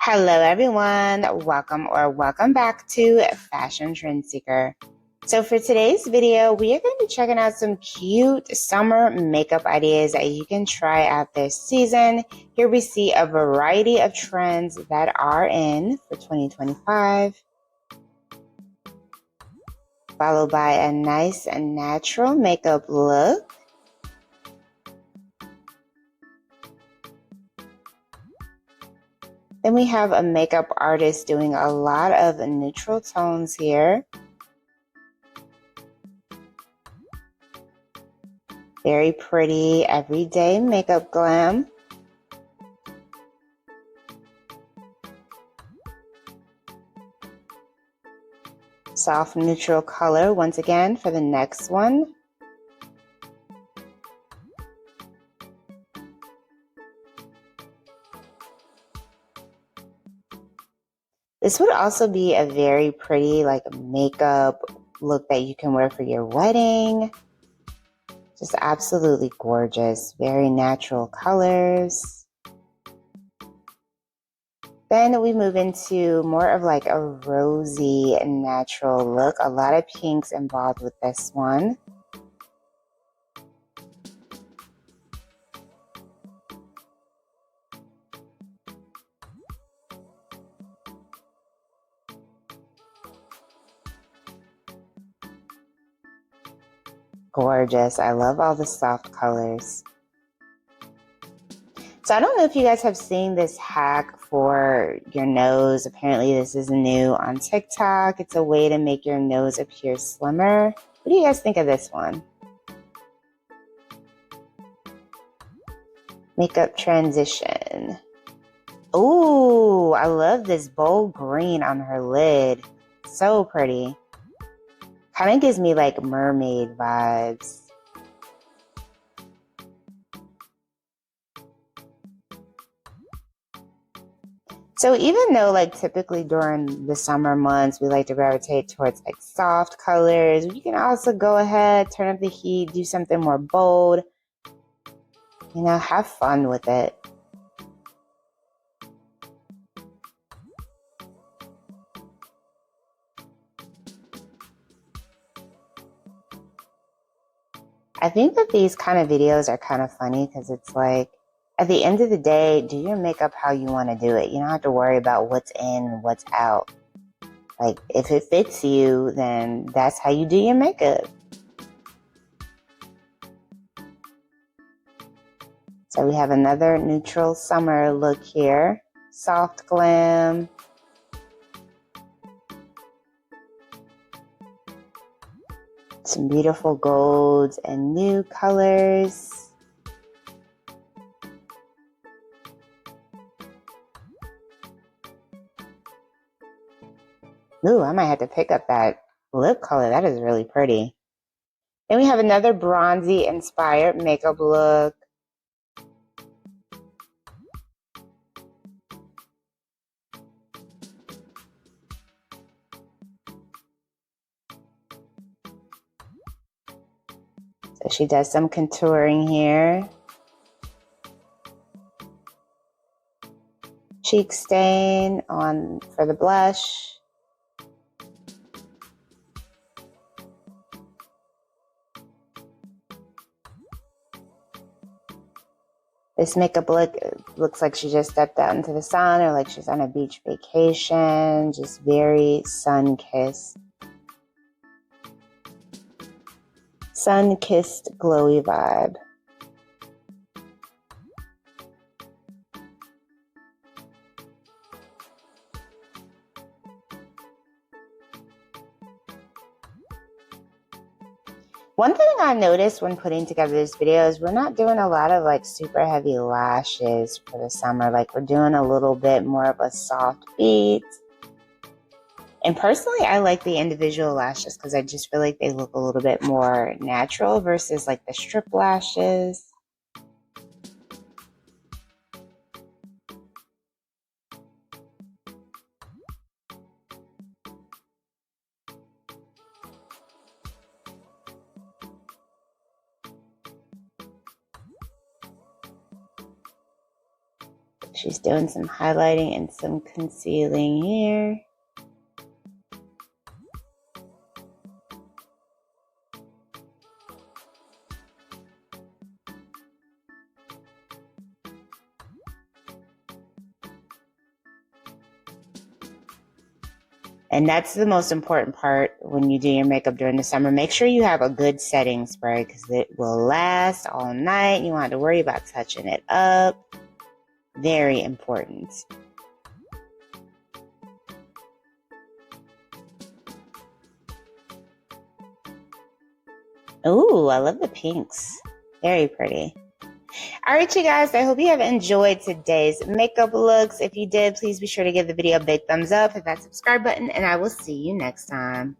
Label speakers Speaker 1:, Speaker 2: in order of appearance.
Speaker 1: Hello, everyone. Welcome back to Fashion Trend Seeker. So for today's video, we are going to be checking out some cute summer makeup ideas that you can try out this season. Here we see a variety of trends that are in for 2025, followed by a nice and natural makeup look. Then we have a makeup artist doing a lot of neutral tones here. Very pretty everyday makeup glam. Soft neutral color once again for the next one. This would also be a very pretty makeup look that you can wear for your wedding. Just absolutely gorgeous, very natural colors. Then we move into more of like a rosy and natural look. A lot of pinks involved with this one. Gorgeous. I love all the soft colors. So I don't know if you guys have seen this hack for your nose. Apparently this is new on TikTok. It's a way to make your nose appear slimmer. What do you guys think of this one? Makeup transition. Ooh, I love this bold green on her lid. So pretty. Kind of gives me like mermaid vibes. So even though like typically during the summer months we like to gravitate towards like soft colors, you can also go ahead, turn up the heat, do something more bold. You know, have fun with it. I think that these kind of videos are kind of funny because it's like, at the end of the day, do your makeup how you want to do it. You don't have to worry about what's in and what's out. Like, if it fits you, then that's how you do your makeup. So we have another neutral summer look here. Soft glam. Some beautiful golds and new colors. Ooh, I might have to pick up that lip color. That is really pretty. Then we have another bronzy inspired makeup look. So she does some contouring here. Cheek stain on for the blush. This makeup look looks like she just stepped out into the sun or like she's on a beach vacation. Just very sun-kissed. Sun-kissed glowy vibe. One thing I noticed when putting together this video is we're not doing a lot of like super heavy lashes for the summer. Like we're doing a little bit more of a soft beat. And personally, I like the individual lashes because I just feel like they look a little bit more natural versus like the strip lashes. She's doing some highlighting and some concealing here. And that's the most important part when you do your makeup during the summer. Make sure you have a good setting spray because it will last all night. You won't have to worry about touching it up. Very important. Ooh, I love the pinks. Very pretty. All right, you guys, I hope you have enjoyed today's makeup looks. If you did, please be sure to give the video a big thumbs up, hit that subscribe button, and I will see you next time.